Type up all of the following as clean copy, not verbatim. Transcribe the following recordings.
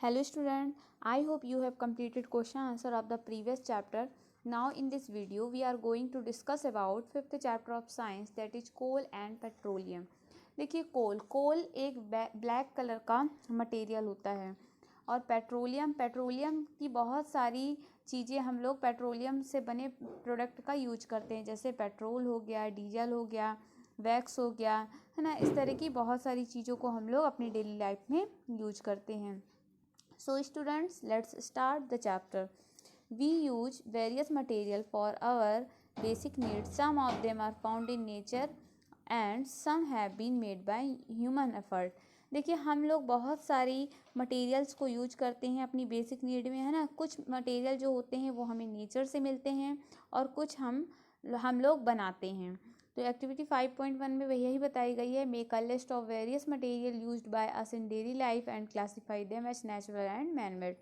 Hello student, I hope you have completed question answer of the previous chapter. Now in this video we are going to discuss about fifth chapter of science, that is coal and petroleum. देखिए कोल एक black colour का material होता है और petroleum की बहुत सारी चीज़ें हम लोग पेट्रोलियम से बने प्रोडक्ट का यूज करते हैं, जैसे पेट्रोल हो गया, डीजल हो गया, वैक्स हो गया, है ना। इस तरह की बहुत सारी चीज़ों को हम लोग अपनी डेली लाइफ में यूज करते हैं. So students, let's start the chapter. We use various material for our basic needs. Some of them are found in nature and some have been made by human effort. देखिए हम लोग बहुत सारी materials को use करते हैं अपनी basic need में, है ना। कुछ मटेरियल जो होते हैं वो हमें नेचर से मिलते हैं और कुछ हम लोग बनाते हैं. तो एक्टिविटी 5.1 में वह यही बताई गई है, make a list of various material used by us in daily life and classify them as natural and man made.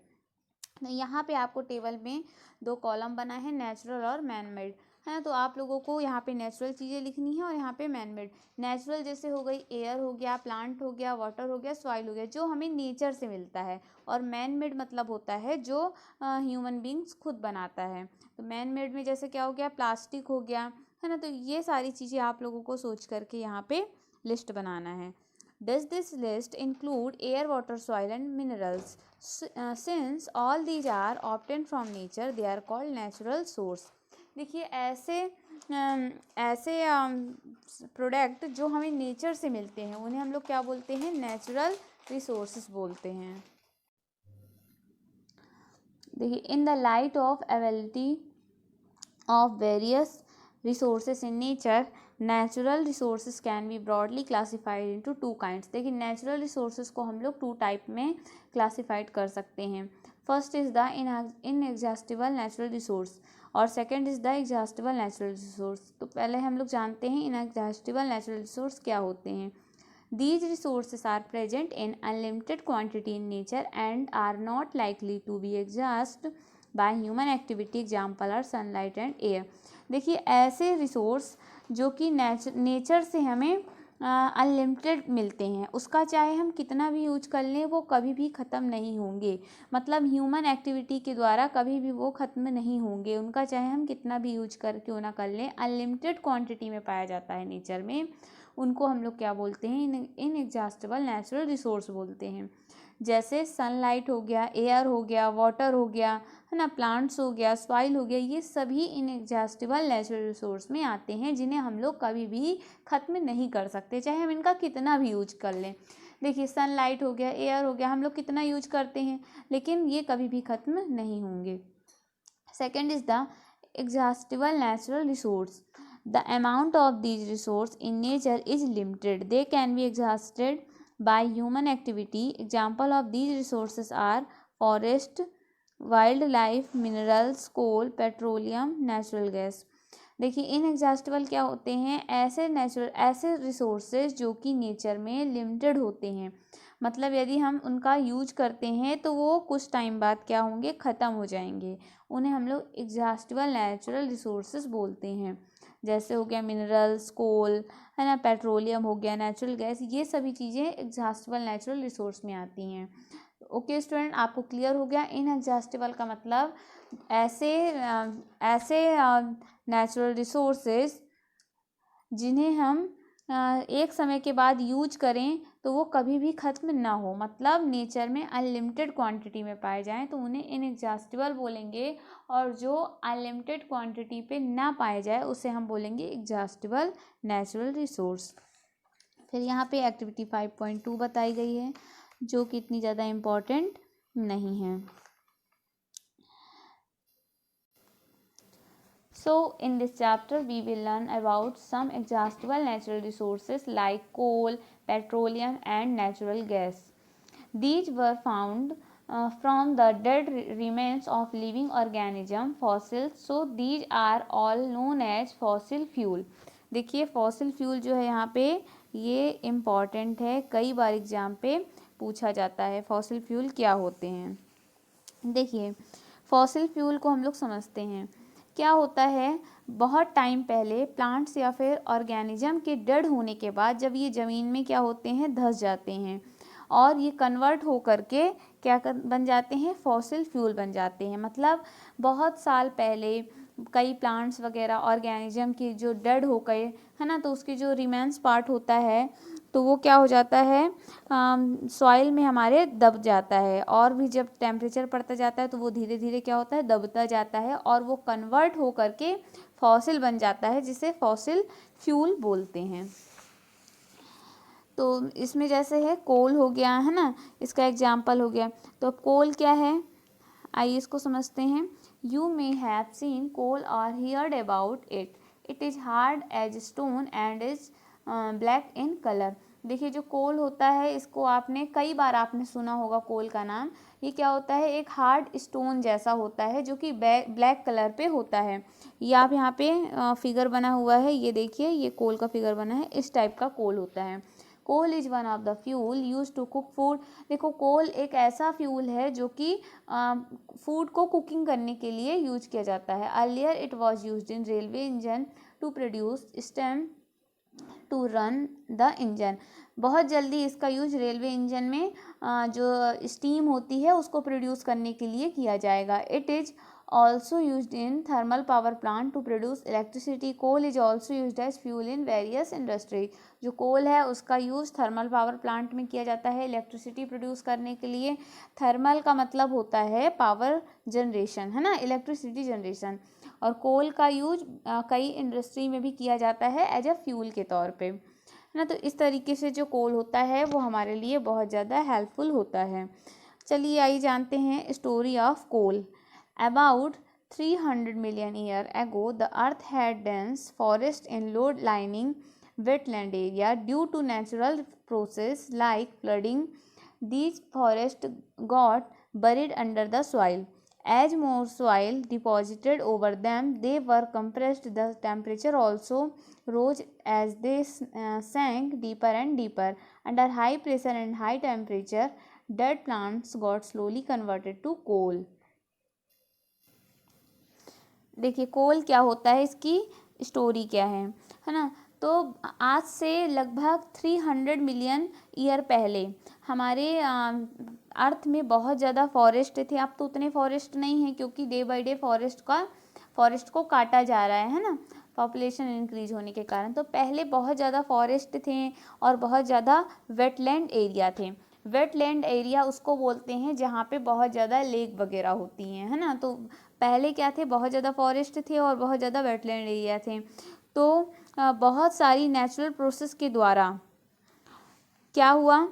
यहाँ पे आपको टेबल में दो कॉलम बना है, नेचुरल और मैन मेड, है ना। तो आप लोगों को यहाँ पे नेचुरल चीज़ें लिखनी है और यहाँ पे मैन मेड. नेचुरल जैसे हो गई एयर हो गया, प्लांट हो गया, वाटर हो गया, सॉइल हो गया, जो हमें नेचर से मिलता है. और मैन मेड मतलब होता है जो ह्यूमन बींग्स खुद बनाता है. तो मैन मेड में जैसे क्या हो गया, प्लास्टिक हो गया, है ना. तो ये सारी चीज़ें आप लोगों को सोच करके यहाँ पे लिस्ट बनाना है. Does this list include air, water, soil and minerals? Since all these are obtained from nature, they are called natural source. देखिए ऐसे प्रोडक्ट जो हमें नेचर से मिलते हैं उन्हें हम लोग क्या बोलते हैं, नेचुरल रिसोर्सेज बोलते हैं. देखिए in the light of availability of various resources in nature, natural resources can be broadly classified into two kinds. देखिए नेचुरल रिसोर्सेज को हम लोग 2 टाइप में क्लासीफाइड कर सकते हैं. First is the inexhaustible natural resource और second is the exhaustible natural resource. तो पहले हम लोग जानते हैं इनएग्जॉस्टिबल नेचुरल रिसोर्स क्या होते हैं. These resources are present in unlimited quantity in nature and are not likely to be exhausted by human activity. Example are sunlight and air. देखिए ऐसे रिसोर्स जो कि नेचर से हमें अनलिमिटेड मिलते हैं, उसका चाहे हम कितना भी यूज कर लें वो कभी भी ख़त्म नहीं होंगे. मतलब ह्यूमन एक्टिविटी के द्वारा कभी भी वो ख़त्म नहीं होंगे. उनका चाहे हम कितना भी यूज कर क्यों ना कर लें, अनलिमिटेड क्वांटिटी में पाया जाता है नेचर में. उनको हम लोग क्या बोलते हैं, इनएग्जॉस्टिबल नेचुरल रिसोर्स बोलते हैं. जैसे सनलाइट हो गया, एयर हो गया, वाटर हो गया, है ना, प्लांट्स हो गया, सॉइल हो गया, ये सभी इनएग्जॉस्टिबल नेचुरल रिसोर्स में आते हैं जिन्हें हम लोग कभी भी ख़त्म नहीं कर सकते, चाहे हम इनका कितना भी यूज कर लें. देखिए सनलाइट हो गया, एयर हो गया, हम लोग कितना यूज करते हैं लेकिन ये कभी भी ख़त्म नहीं होंगे. Second is the exhaustible natural resource. The amount of these resources in nature is limited. They can be exhausted by human activity. Example of these resources are forest, wildlife, minerals, coal, petroleum, natural gas. देखिए inexhaustible क्या होते हैं, ऐसे resources जो कि nature में limited होते हैं. मतलब यदि हम उनका यूज करते हैं तो वो कुछ टाइम बाद क्या होंगे, ख़त्म हो जाएंगे. उन्हें हम लोग एग्जॉस्टिबल नेचुरल रिसोर्सेज बोलते हैं. जैसे हो गया मिनरल्स, कोल, है ना, पेट्रोलियम हो गया, नेचुरल गैस, ये सभी चीज़ें एग्जॉस्टिबल नेचुरल रिसोर्स में आती हैं. ओके स्टूडेंट, आपको क्लियर हो गया. इनएग्जॉस्टिबल का मतलब ऐसे नेचुरल रिसोर्सेज जिन्हें हम एक समय के बाद यूज करें तो वो कभी भी ख़त्म ना हो, मतलब नेचर में अनलिमिटेड क्वांटिटी में पाए जाएं तो उन्हें इनएग्जॉस्टिबल बोलेंगे. और जो अनलिमिटेड क्वांटिटी पे ना पाए जाए उसे हम बोलेंगे एग्जॉस्टिबल नेचुरल रिसोर्स. फिर यहाँ पे एक्टिविटी 5.2 बताई गई है जो कि इतनी ज़्यादा इम्पॉर्टेंट नहीं है. So in this chapter we will learn about some exhaustible natural resources like coal, petroleum and natural gas. These were found from the dead remains of living organism, fossils. So these are all known as fossil fuel. देखिए fossil fuel जो है यहाँ पे ये important है, कई बार exam पे पूछा जाता है फॉसिल फ्यूल क्या होते हैं. देखिए फॉसिल फ्यूल को हम लोग समझते हैं. क्या होता है, बहुत टाइम पहले प्लांट्स या फिर ऑर्गेनिज्म के डेड होने के बाद जब ये ज़मीन में क्या होते हैं, धंस जाते हैं और ये कन्वर्ट हो करके क्या बन जाते हैं, फॉसिल फ्यूल बन जाते हैं। मतलब बहुत साल पहले कई प्लांट्स वगैरह ऑर्गेनिज्म की जो डेड हो गए है ना, तो उसकी जो रिमेन्स पार्ट होता है तो वो क्या हो जाता है, सॉइल में हमारे दब जाता है, और भी जब टेम्परेचर बढ़ता जाता है तो वो धीरे धीरे क्या होता है, दबता जाता है, और वो कन्वर्ट हो करके फॉसिल बन जाता है, जिसे फॉसिल फ्यूल बोलते हैं। तो इसमें जैसे है कोल हो गया है ना, इसका एग्जाम्पल हो गया। तो कोल क्या है, आइए इसको समझते हैं। You may have seen coal or heard about it. It is hard as stone and is black in colour. देखिए जो कोल होता है, इसको आपने कई बार आपने सुना होगा कोल का नाम। ये क्या होता है, एक हार्ड स्टोन जैसा होता है जो कि ब्लैक कलर पे होता है। ये आप यहाँ पे फिगर बना हुआ है, ये देखिए, ये कोल का फिगर बना है, इस टाइप का कोल होता है। Coal is one of the fuel use to cook food. देखो कोल एक ऐसा फ्यूल है जो कि फूड को कुकिंग करने के लिए यूज किया जाता है। Earlier it was use in railway engine to produce steam to run the engine. बहुत जल्दी इसका यूज रेलवे इंजन में जो स्टीम होती है उसको प्रोड्यूस करने के लिए किया जाएगा। It is also used in thermal power plant to produce electricity. Coal is also used as fuel in various industry. जो कोल है उसका यूज़ थर्मल पावर प्लांट में किया जाता है इलेक्ट्रिसिटी प्रोड्यूस करने के लिए। थर्मल का मतलब होता है पावर जनरेशन, है ना, इलेक्ट्रिसिटी जनरेशन। और कोल का यूज कई इंडस्ट्री में भी किया जाता है एज अ फ्यूल के तौर पे, है ना। तो इस तरीके से जो कोल होता है वो हमारे लिए बहुत ज़्यादा हेल्पफुल होता है। चलिए आइए जानते हैं story of coal. About 300 million years ago, the Earth had dense forest in low-lying wetland area due to natural process like flooding. These forests got buried under the soil. As more soil deposited over them, they were compressed. The temperature also rose as they sank deeper and deeper. Under high pressure and high temperature, dead plants got slowly converted to coal. देखिए कोल क्या होता है, इसकी story क्या है ना। तो आज से लगभग 300 मिलियन ईयर पहले हमारे अर्थ में बहुत ज़्यादा फॉरेस्ट थे। अब तो उतने फॉरेस्ट नहीं हैं क्योंकि डे बाय डे फॉरेस्ट को काटा जा रहा है ना, पॉपुलेशन इंक्रीज होने के कारण। तो पहले बहुत ज़्यादा फॉरेस्ट थे और बहुत ज़्यादा वेटलैंड एरिया थे। वेटलैंड एरिया उसको बोलते हैं जहाँ पे बहुत ज़्यादा लेक वगैरह होती हैं, है ना। तो पहले क्या थे, बहुत ज़्यादा फॉरेस्ट थे और बहुत ज़्यादा वेटलैंड एरिया थे। तो बहुत सारी नेचुरल प्रोसेस के द्वारा क्या हुआ,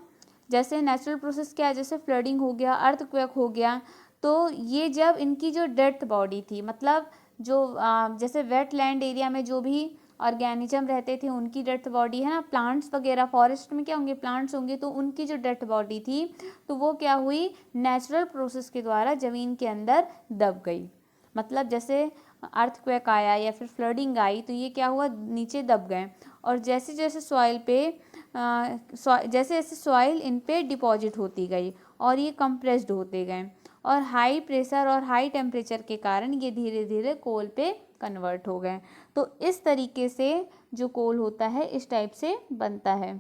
जैसे नेचुरल प्रोसेस क्या है, जैसे फ्लडिंग हो गया, अर्थक्वेक हो गया। तो ये जब इनकी जो डेथ बॉडी थी, मतलब जो जैसे वेटलैंड एरिया में जो भी ऑर्गेनिज्म रहते थे उनकी डेथ बॉडी, है ना, प्लांट्स वगैरह, फॉरेस्ट में क्या होंगे, प्लांट्स होंगे, तो उनकी जो डेथ बॉडी थी तो वो क्या हुई, नेचुरल प्रोसेस के द्वारा ज़मीन के अंदर दब गई। मतलब जैसे अर्थक्वेक आया या फिर फ्लडिंग आई तो ये क्या हुआ, नीचे दब गए। और जैसे जैसे सॉइल पे जैसे जैसे सॉइल इन पे डिपॉजिट होती गई और ये कंप्रेस्ड होते गए, और हाई प्रेशर और हाई टेम्परेचर के कारण ये धीरे धीरे कोल पे कन्वर्ट हो गए। तो इस तरीके से जो कोल होता है इस टाइप से बनता है।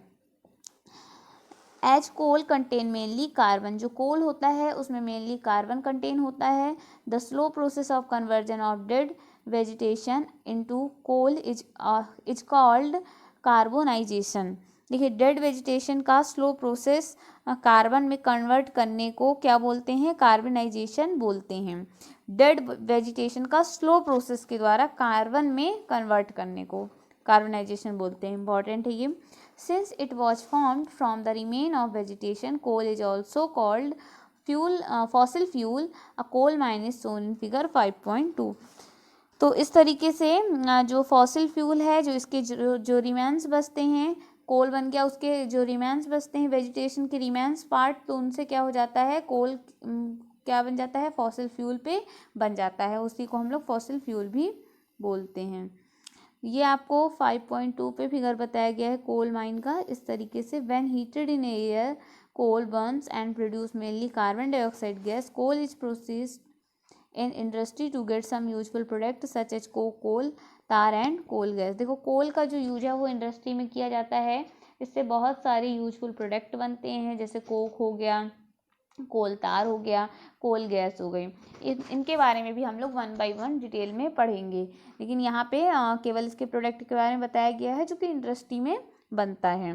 As coal contain mainly carbon, जो कोल होता है उसमें मेनली कार्बन कंटेन होता है। The slow process of conversion of dead vegetation into coal is called carbonisation. देखिए डेड वेजिटेशन का स्लो प्रोसेस कार्बन में कन्वर्ट करने को क्या बोलते हैं, कार्बनाइजेशन बोलते हैं। डेड वेजिटेशन का स्लो प्रोसेस के द्वारा कार्बन में कन्वर्ट करने को कार्बनाइजेशन बोलते हैं। इंपॉर्टेंट है ये। Since it was formed from the remain of vegetation, coal is also called fossil fuel. A coal mine is shown in figure 5.2. तो इस तरीके से जो फॉसिल फ्यूल है, जो इसके जो रिमेन्स बचते हैं, कोल बन गया, उसके जो रिमेन्स बचते हैं वेजिटेशन के रिमेन्स पार्ट, तो उनसे क्या हो जाता है, कोल क्या बन जाता है, फॉसिल फ्यूल पे बन जाता है। उसी को हम लोग फॉसिल फ्यूल भी बोलते हैं। ये आपको 5.2 पे फिगर बताया गया है कोल माइन का। इस तरीके से when heated in air coal burns and produce mainly carbon dioxide gas. Coal is processed in industry to get some useful product such as coal, tar and coal gas. देखो कोल का जो use है वो industry में किया जाता है इससे बहुत सारे यूजफुल प्रोडक्ट बनते हैं, जैसे कोक हो गया, कोल तार हो गया, कोल गैस हो गई। इनके बारे में भी हम लोग 1 बाय 1 डिटेल में पढ़ेंगे, लेकिन यहाँ पे केवल इसके प्रोडक्ट के बारे में बताया गया है जो कि इंडस्ट्री में बनता है।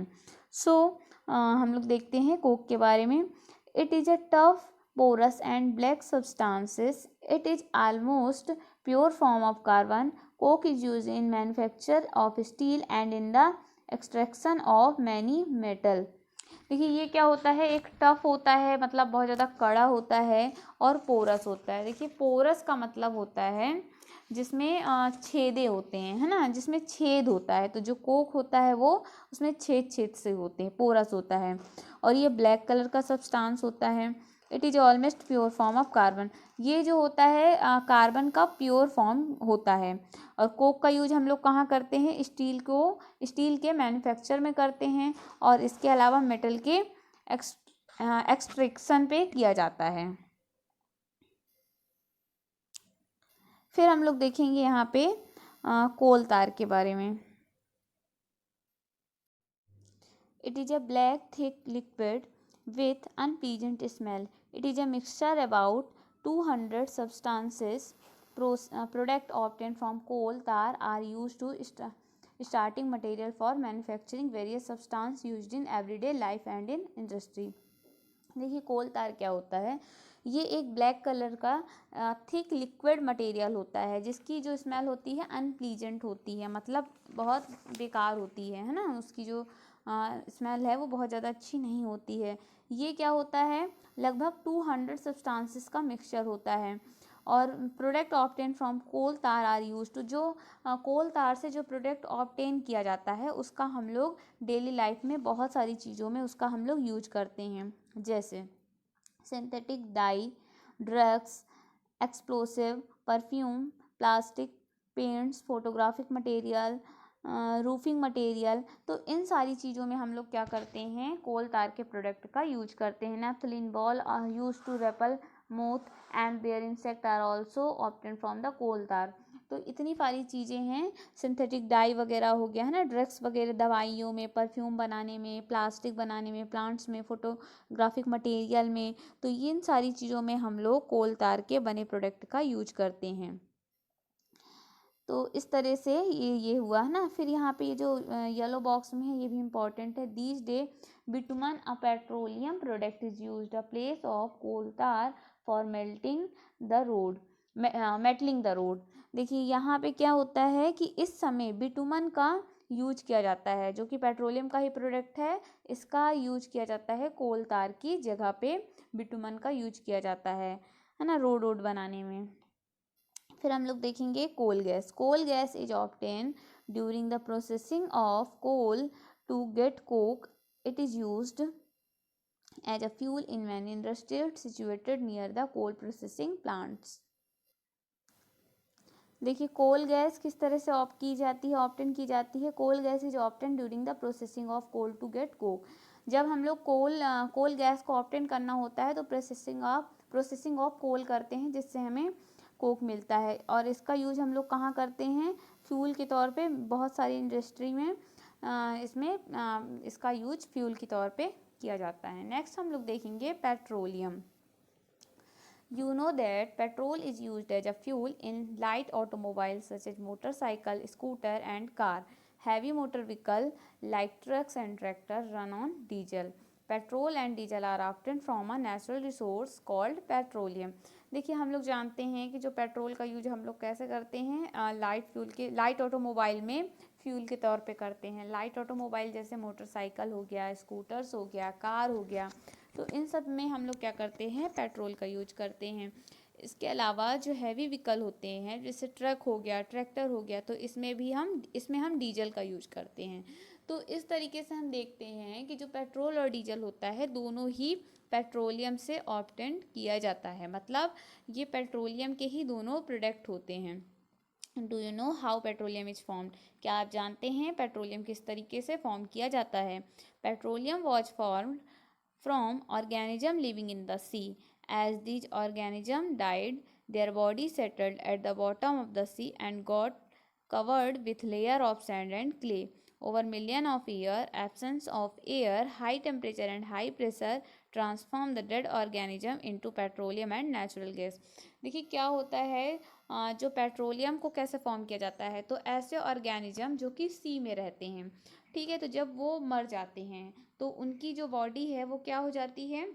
हम लोग देखते हैं कोक के बारे में। It is a tough porous and black substances. It is almost pure form of carbon. Coke is used in manufacture of steel and in the extraction of many metal. देखिए ये क्या होता है, एक टफ होता है मतलब बहुत ज़्यादा कड़ा होता है, और पोरस होता है। देखिए पोरस का मतलब होता है जिसमें छेदे होते हैं, है ना, जिसमें छेद होता है। तो जो कोक होता है वो उसमें छेद छेद से होते हैं, पोरस होता है। और ये ब्लैक कलर का सब्सटेंस होता है। It is almost pure form of carbon. ये जो होता है कार्बन का प्योर फॉर्म होता है। और कोक का यूज हम लोग कहाँ करते हैं, स्टील के मैन्युफैक्चर में करते हैं, और इसके अलावा मेटल के एक्सट्रैक्शन पे किया जाता है। फिर हम लोग देखेंगे यहाँ पे कोल तार के बारे में। It is a black thick liquid with unpleasant smell. It is a mixture about 200 substances. Product obtained from coal tar are used to starting material for manufacturing various substances used in everyday life and in industry. देखिए कोल तार क्या होता है, ये एक black colour का thick liquid material होता है जिसकी जो स्मेल होती है अनप्लीजेंट होती है, मतलब बहुत बेकार होती है ना, उसकी जो स्मेल है वो बहुत ज़्यादा अच्छी नहीं होती है। ये क्या होता है, लगभग 200 सब्सटेंसेस का मिक्सचर होता है। और प्रोडक्ट ऑब्टेन फ्रॉम कोल तार आर यूज टू, जो कोल तार से जो प्रोडक्ट ऑब्टेन किया जाता है उसका हम लोग डेली लाइफ में बहुत सारी चीज़ों में उसका हम लोग यूज करते हैं, जैसे synthetic die, drugs, explosive, perfume, plastic, paints, photographic material, roofing material. तो इन सारी चीज़ों में हम लोग क्या करते हैं, कोल तार के प्रोडक्ट का यूज करते हैं। Naphthalene ball are use to repel moth and their insect are also obtain from the coal tar. तो इतनी सारी चीज़ें हैं, सिंथेटिक डाई वगैरह हो गया है ना, ड्रग्स वगैरह दवाइयों में, परफ्यूम बनाने में, प्लास्टिक बनाने में, प्लांट्स में, फोटोग्राफिक मटेरियल में। तो इन सारी चीज़ों में हम लोग कोल तार के बने प्रोडक्ट का यूज करते हैं। तो इस तरह से ये हुआ है ना। फिर यहाँ पे ये जो येलो बॉक्स में है ये भी इम्पॉर्टेंट है। These day bitumen a petroleum product is used a place of coal tar for melting the road, metalling the road. देखिए यहाँ पे क्या होता है कि इस समय बिटुमन का यूज किया जाता है, जो कि पेट्रोलियम का ही प्रोडक्ट है, इसका यूज किया जाता है कोल तार की जगह पे बिटुमन का यूज किया जाता है ना, रोड वोड बनाने में। फिर हम लोग देखेंगे coal gas. Coal gas is obtain during the processing of coal to get coke. It is used as a fuel in many industries situated near the coal processing plants. देखिए कोल गैस किस तरह से की जाती है, obtain की जाती है। Coal gas is obtain during the processing of coal to get coke. जब हम लोग कोल गैस को ऑब्टेन करना होता है तो प्रोसेसिंग ऑफ कोल करते हैं, जिससे हमें कोक मिलता है। और इसका यूज हम लोग कहाँ करते हैं, फ्यूल के तौर पे बहुत सारी इंडस्ट्री में इसका यूज फ्यूल के तौर पे किया जाता है। नेक्स्ट हम लोग देखेंगे petroleum. You know that petrol is used as a fuel in light automobiles such as motorcycle, scooter and car. Heavy motor vehicle like trucks and tractors run on diesel. Petrol and diesel are obtained from a natural resource called petroleum. देखिए हम लोग जानते हैं कि जो petrol का use हम लोग कैसे करते हैं, लाइट ऑटोमोबाइल में फ्यूल के तौर पे करते हैं। लाइट ऑटोमोबाइल जैसे मोटरसाइकिल हो गया, स्कूटर्स हो गया, कार हो गया, तो इन सब में हम लोग क्या करते हैं, पेट्रोल का यूज करते हैं। इसके अलावा जो हैवी व्हीकल होते हैं जैसे ट्रक हो गया, ट्रैक्टर हो गया, तो इसमें हम डीजल का यूज करते हैं। तो इस तरीके से हम देखते हैं कि जो पेट्रोल और डीजल होता है दोनों ही पेट्रोलियम से ऑब्टेन किया जाता है, मतलब ये पेट्रोलियम के ही दोनों प्रोडक्ट होते हैं। Do you know how petroleum is formed? क्या आप जानते हैं पेट्रोलियम किस तरीके से फॉर्म किया जाता है? Petroleum was formed from organism living in the sea. As these organisms died, their bodies settled at the bottom of the sea and got covered with layer of sand and clay. over million of year, absence of air, high temperature and high pressure transform the dead organism into petroleum and natural gas. देखिए क्या होता है, जो petroleum को कैसे form किया जाता है, तो ऐसे ऑर्गेनिज्म जो कि सी में रहते हैं, ठीक है, तो जब वो मर जाते हैं तो उनकी जो बॉडी है वो क्या हो जाती है,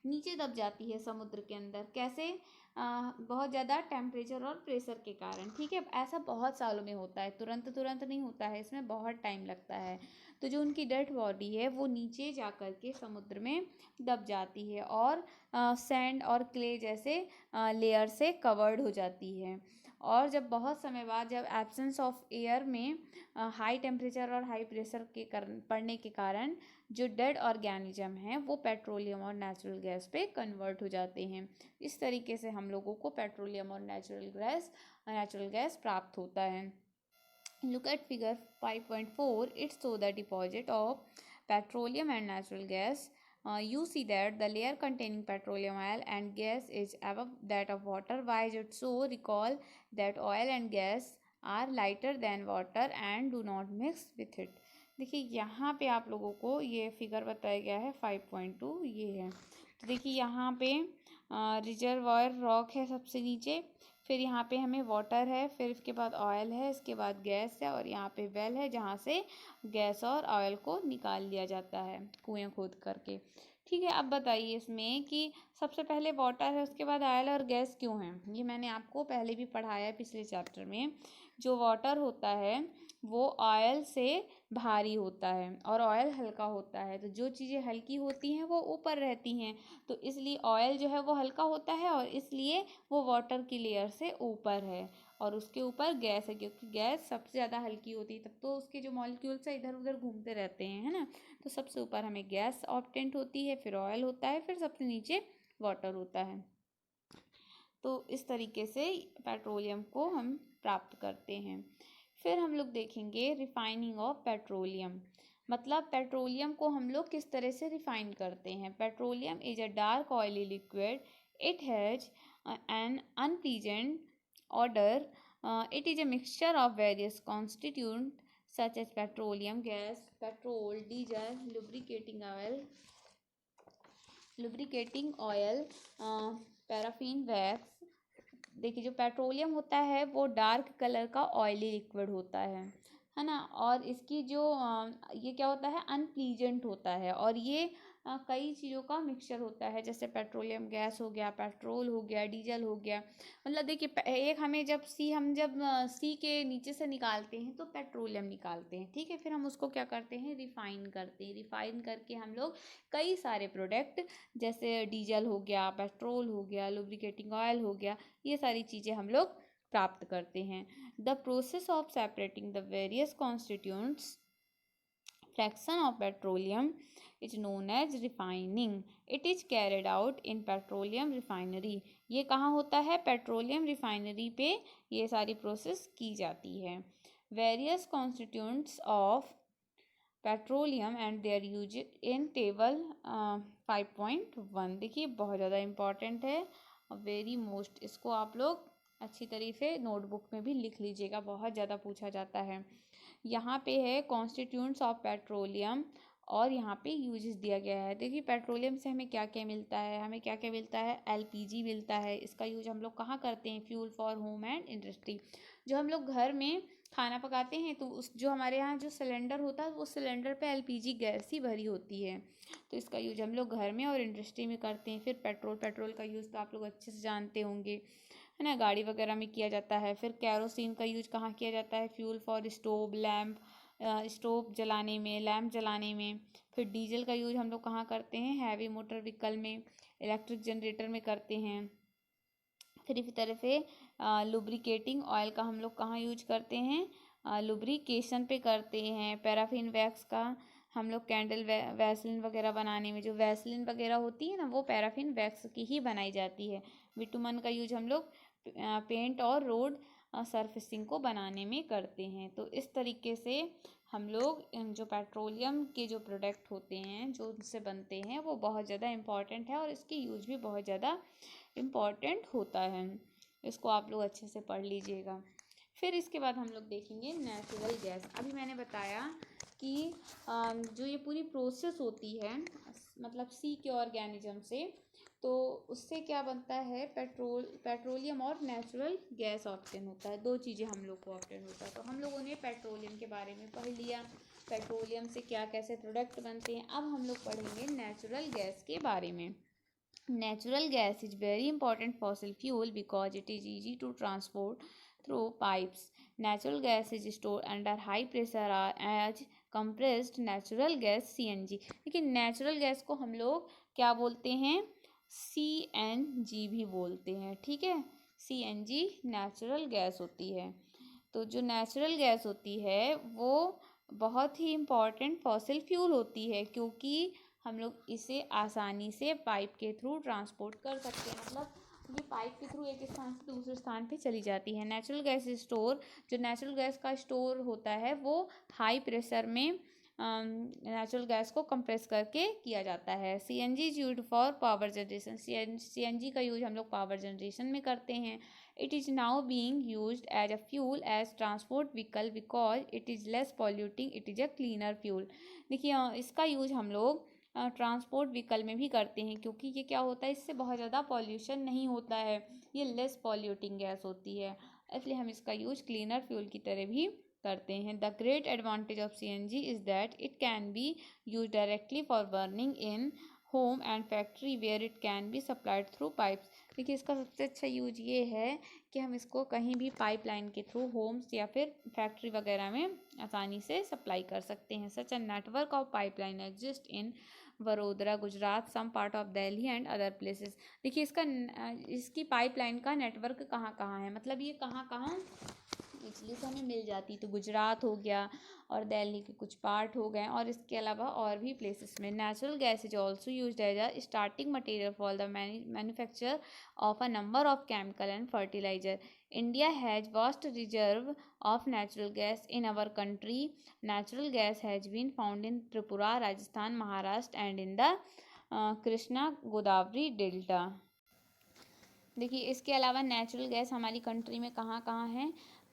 नीचे दब जाती है समुद्र के अंदर। कैसे? बहुत ज़्यादा टेम्परेचर और प्रेशर के कारण, ठीक है। ऐसा बहुत सालों में होता है, तुरंत तुरंत नहीं होता है, इसमें बहुत टाइम लगता है। तो जो उनकी डेड बॉडी है वो नीचे जा कर के समुद्र में दब जाती है और सैंड और क्ले जैसे लेयर से कवर्ड हो जाती है। और जब बहुत समय बाद, जब एब्सेंस ऑफ एयर में हाई टेम्परेचर और हाई प्रेशर के कारण पड़ने के कारण जो डेड ऑर्गेनिज्म हैं वो पेट्रोलियम और नेचुरल गैस पे कन्वर्ट हो जाते हैं। इस तरीके से हम लोगों को पेट्रोलियम और नेचुरल गैस प्राप्त होता है। Look at figure 5.4. It shows the deposit of petroleum and natural gas. You see that the layer containing petroleum, oil and gas is above that of water. Why is it so? Recall that oil and gas are lighter than water and do not mix with it. देखिए यहाँ पे आप लोगों को ये figure बताया गया है 5.2, ये है। तो देखिए यहाँ पे रिजर्वायर रॉक है सबसे नीचे, फिर यहाँ पे हमें वाटर है, फिर इसके बाद ऑयल है, इसके बाद गैस है, और यहाँ पे वेल है जहाँ से गैस और ऑयल को निकाल लिया जाता है कुएं खोद करके, ठीक है। अब बताइए इसमें कि सबसे पहले वाटर है, उसके बाद ऑयल और गैस क्यों है? ये मैंने आपको पहले भी पढ़ाया है पिछले चैप्टर में। जो वाटर होता है वो ऑयल से भारी होता है और ऑयल हल्का होता है, तो जो चीज़ें हल्की होती हैं वो ऊपर रहती हैं, तो इसलिए ऑयल जो है वो हल्का होता है और इसलिए वो वाटर की लेयर से ऊपर है, और उसके ऊपर गैस है, क्योंकि गैस सबसे ज़्यादा हल्की होती है, तब तो उसके जो मॉलिक्यूल्स है इधर उधर घूमते रहते हैं, है ना। तो सबसे ऊपर हमें गैस ऑब्टेंट होती है, फिर ऑयल होता है, फिर सबसे नीचे वाटर होता है। तो इस तरीके से पेट्रोलियम को हम प्राप्त करते हैं। फिर हम लोग देखेंगे रिफाइनिंग ऑफ पेट्रोलियम, मतलब पेट्रोलियम को हम लोग किस तरह से रिफाइन करते हैं। Petroleum is a dark oily liquid, it has an unpleasant order, it is a mixture of various constituent such as petroleum gas, petrol, diesel, lubricating oil, paraffin wax. देखिए जो पेट्रोलियम होता है वो डार्क कलर का oily liquid होता है ना, और इसकी जो ये क्या होता है, अनप्लीजेंट होता है, और ये कई चीज़ों का मिक्सचर होता है, जैसे पेट्रोलियम गैस हो गया, पेट्रोल हो गया, डीजल हो गया। मतलब देखिए एक हमें जब सी के नीचे से निकालते हैं तो पेट्रोलियम निकालते हैं, ठीक है, फिर हम उसको क्या करते हैं, रिफाइन करते हैं। रिफाइन करके हम लोग कई सारे प्रोडक्ट, जैसे डीजल हो गया, पेट्रोल हो गया, लुब्रिकेटिंग ऑयल हो गया, ये सारी चीज़ें हम लोग प्राप्त करते हैं। The process of separating the various constituents fraction of petroleum is known as refining. It is carried out in petroleum refinery. ये कहाँ होता है, पेट्रोलियम रिफाइनरी पे ये सारी प्रोसेस की जाती है। Various constituents of petroleum and their use in table 5.1। देखिए बहुत ज़्यादा इम्पॉर्टेंट है, वेरी मोस्ट, इसको आप लोग अच्छी तरीके से नोटबुक में भी लिख लीजिएगा, बहुत ज़्यादा पूछा जाता है। यहाँ पे है कॉन्स्टिट्यूंट्स ऑफ पेट्रोलियम और यहाँ पे यूजेस दिया गया है। देखिए पेट्रोलियम से हमें क्या क्या मिलता है, हमें क्या क्या मिलता है, एलपीजी मिलता है, इसका यूज हम लोग कहाँ करते हैं, fuel for home and industry. जो हम लोग घर में खाना पकाते हैं तो उस जो हमारे यहाँ जो सिलेंडर होता है वो सिलेंडर पे एलपीजी गैस ही भरी होती है, तो इसका यूज हम लोग घर में और इंडस्ट्री में करते हैं। फिर पेट्रोल का यूज़ तो आप लोग अच्छे से जानते होंगे, है ना, गाड़ी वगैरह में किया जाता है। फिर कैरोसिन का यूज कहाँ किया जाता है, fuel for stove, lamp, stove जलाने में, लैम्प जलाने में। फिर डीजल का यूज हम लोग कहाँ करते हैं, हैवी मोटर व्हीकल में, इलेक्ट्रिक जनरेटर में करते हैं। फिर इसी तरह से लुब्रिकेटिंग ऑयल का हम लोग कहाँ यूज करते हैं, लुब्रिकेशन पे करते हैं। पैराफिन वैक्स का हम लोग कैंडल वैसलिन वगैरह बनाने में, जो वैसलिन वगैरह होती है ना वो पैराफिन वैक्स की ही बनाई जाती है। बिटुमन का यूज हम लोग पेंट और रोड सरफेसिंग को बनाने में करते हैं। तो इस तरीके से हम लोग जो पेट्रोलियम के जो प्रोडक्ट होते हैं जो उनसे बनते हैं वो बहुत ज़्यादा इम्पॉर्टेंट है और इसकी यूज भी बहुत ज़्यादा इम्पॉर्टेंट होता है। इसको आप लोग अच्छे से पढ़ लीजिएगा। फिर इसके बाद हम लोग देखेंगे नेचुरल गैस। अभी मैंने बताया कि जो ये पूरी प्रोसेस होती है मतलब सी के ऑर्गेनिज्म से, तो उससे क्या बनता है, पेट्रोलियम और नेचुरल गैस ऑप्टेन होता है। दो चीज़ें हम लोग को ऑप्टेन होता है। तो हम लोगों ने पेट्रोलियम के बारे में पढ़ लिया, पेट्रोलियम से क्या कैसे प्रोडक्ट बनते हैं। अब हम लोग पढ़ेंगे नेचुरल गैस के बारे में। Natural gas is very important fossil fuel because it is easy to transport through pipes. Natural gas is stored under high pressure as compressed natural gas CNG। लेकिन नेचुरल गैस को हम लोग क्या बोलते हैं, CNG भी बोलते हैं, ठीक है। CNG नेचुरल गैस होती है। तो जो नेचुरल गैस होती है वो बहुत ही इम्पॉर्टेंट फॉसिल फ्यूल होती है, क्योंकि हम लोग इसे आसानी से पाइप के थ्रू ट्रांसपोर्ट कर सकते हैं। मतलब ये पाइप के थ्रू एक स्थान से दूसरे स्थान पे चली जाती है। नेचुरल गैस स्टोर, जो नेचुरल गैस का स्टोर होता है वो हाई प्रेशर में नेचुरल गैस को कंप्रेस करके किया जाता है। CNG is used for power generation. CNG का यूज हम लोग पावर जनरेशन में करते हैं। It is now being used as a fuel as transport vehicle because it is less polluting, it is a cleaner fuel. देखिए इसका use हम लोग ट्रांसपोर्ट व्हीकल में भी करते हैं, क्योंकि ये क्या होता है, इससे बहुत ज़्यादा पॉल्यूशन नहीं होता है, ये लेस पॉल्यूटिंग गैस होती है, इसलिए हम इसका यूज क्लीनर फ्यूल की तरह भी करते हैं। The great advantage of CNG is that it can be use directly for burning in home and factory where it can be supplied through pipes. देखिए इसका सबसे अच्छा यूज ये है कि हम इसको कहीं भी पाइपलाइन के थ्रू होम्स या फिर फैक्ट्री वगैरह में आसानी से सप्लाई कर सकते हैं। Such a network of pipeline exist in Vadodara Gujarat, some part of Delhi and other places. देखिए इसकी पाइपलाइन का नेटवर्क कहाँ कहाँ है, मतलब ये कहाँ कहाँ इजली से हमें मिल जाती। तो गुजरात हो गया और दिल्ली के कुछ पार्ट हो गए, और इसके अलावा और भी प्लेसेस में। Natural gas is also use as a starting material for the manufacture of a number of chemical and fertiliser. India has vast reserve of natural gas in our country. Natural gas has been found in Tripura, Rajasthan, Maharashtra and in the Krishna Godavari Delta। देखिए इसके अलावा natural gas हमारी country में कहाँ कहाँ है,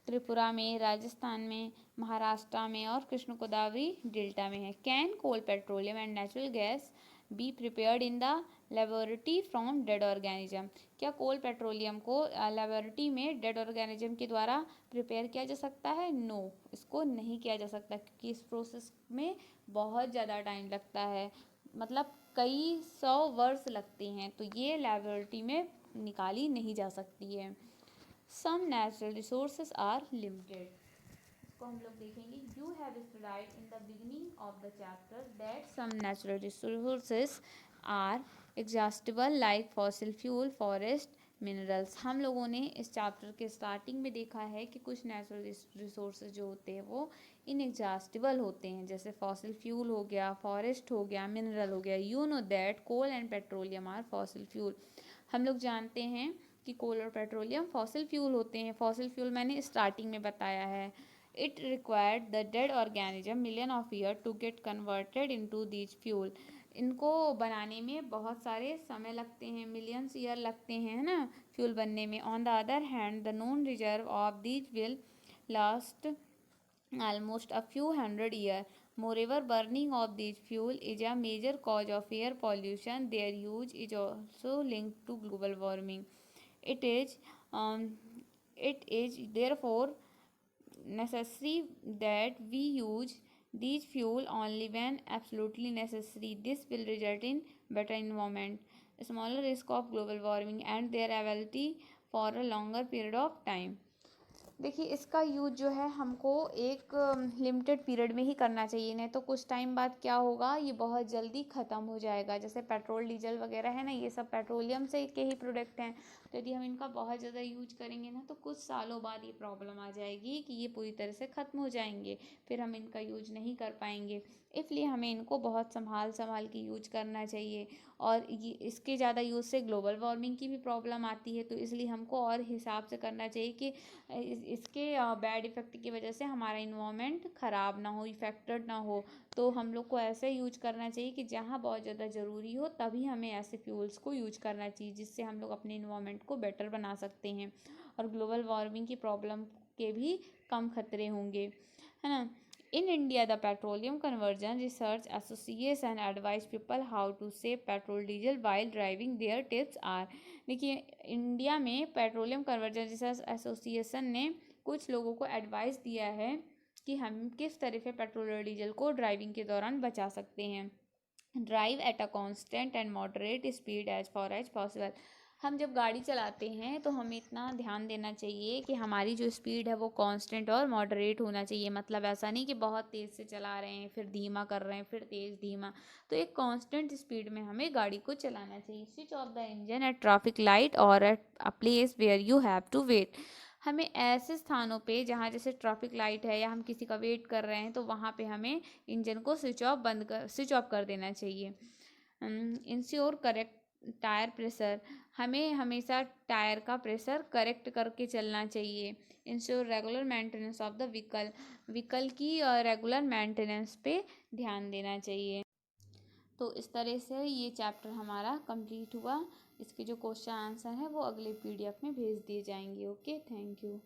त्रिपुरा में, राजस्थान में, महाराष्ट्र में और कृष्ण गोदावरी डेल्टा में है। Can coal, petroleum and natural gas be prepared in the laboratory from dead organism. क्या कोल पेट्रोलियम को लेबोरेटरी में डेड ऑर्गेनिज्म के द्वारा प्रिपेयर किया जा सकता है? नो, इसको नहीं किया जा सकता, क्योंकि इस प्रोसेस में बहुत ज़्यादा टाइम लगता है, मतलब कई 100 वर्ष लगते हैं, तो ये लेबोरेटरी में निकाली नहीं जा सकती है। Some natural resources are limited, इसको हम लोग देखेंगे। You have studied in the beginning of the chapter that some natural resources are exhaustible like fossil fuel, forest, minerals. हम लोगों ने इस चैप्टर के स्टार्टिंग में देखा है कि कुछ नेचुरल रिसोर्सेज जो होते हैं वो इनएग्जॉस्टिबल होते हैं, जैसे फॉसिल फ्यूल हो गया, फॉरेस्ट हो गया, मिनरल हो गया। You know that coal and petroleum are fossil fuel. हम लोग जानते हैं कि कोल और पेट्रोलियम फॉसिल फ्यूल होते हैं। फॉसिल फ्यूल मैंने स्टार्टिंग में बताया है। It required the dead organism million of year to get converted into these fuel. इनको बनाने में बहुत सारे समय लगते हैं, मिलियंस ईयर लगते हैं, है ना, फ्यूल बनने में। On the other hand the known reserve of these will last almost a few hundred years. Moreover, burning of these fuel is a major cause of air pollution. Their use is also linked to global warming. It is um, it is therefore necessary that we use these fuel only when absolutely necessary. This will result in better environment, smaller risk of global warming and their availability for a longer period of time। देखिए इसका use जो है हमको एक limited period में ही करना चाहिए, नहीं तो कुछ टाइम बाद क्या होगा, ये बहुत जल्दी ख़त्म हो जाएगा। जैसे पेट्रोल डीजल वगैरह है ना, ये सब पेट्रोलियम से के ही प्रोडक्ट हैं, तो यदि हम इनका बहुत ज़्यादा यूज करेंगे ना, तो कुछ सालों बाद ये प्रॉब्लम आ जाएगी कि ये पूरी तरह से ख़त्म हो जाएंगे, फिर हम इनका यूज नहीं कर पाएंगे। इसलिए हमें इनको बहुत संभाल के यूज करना चाहिए। और ये इसके ज़्यादा यूज़ से ग्लोबल वार्मिंग की भी प्रॉब्लम आती है, तो इसलिए हमको और हिसाब से करना चाहिए कि इसके बैड इफ़ेक्ट की वजह से हमारा इन्वायरमेंट ख़राब ना हो, इफ़ेक्टेड ना हो। तो हम लोग को ऐसे यूज करना चाहिए कि जहाँ बहुत ज़्यादा ज़रूरी हो तभी हमें ऐसे फ्यूल्स को यूज करना चाहिए, जिससे हम लोग अपने इन्वायरमेंट को बेटर बना सकते हैं और ग्लोबल वार्मिंग की प्रॉब्लम के भी कम खतरे होंगे, है ना। In India the petroleum conversion research association advise people how to save petrol diesel while driving. Their tips are, देखिए इंडिया में पेट्रोलियम कन्वर्जन रिसर्च एसोसिएशन ने कुछ लोगों को एडवाइस दिया है कि हम किस तरह से पेट्रोल और डीजल को ड्राइविंग के दौरान बचा सकते हैं। Drive at a constant and moderate speed as far as possible. हम जब गाड़ी चलाते हैं तो हमें इतना ध्यान देना चाहिए कि हमारी जो स्पीड है वो कांस्टेंट और मॉडरेट होना चाहिए। मतलब ऐसा नहीं कि बहुत तेज़ से चला रहे हैं फिर धीमा कर रहे हैं फिर तेज़ धीमा, तो एक कांस्टेंट स्पीड में हमें गाड़ी को चलाना चाहिए। Switch off the engine at traffic light और at a place where you have to wait. हमें ऐसे स्थानों पे जहाँ जैसे ट्रैफिक लाइट है या हम किसी का वेट कर रहे हैं तो वहाँ पे हमें इंजन को स्विच ऑफ कर देना चाहिए। इंश्योर करेक्ट टायर प्रेशर, हमें हमेशा टायर का प्रेशर करेक्ट करके चलना चाहिए। Ensure regular maintenance of the vehicle की रेगुलर मेंटेनेंस पे ध्यान देना चाहिए। तो इस तरह से ये चैप्टर हमारा कंप्लीट हुआ। इसके जो क्वेश्चन आंसर है वो अगले PDF में भेज दिए जाएंगे। Okay, thank you.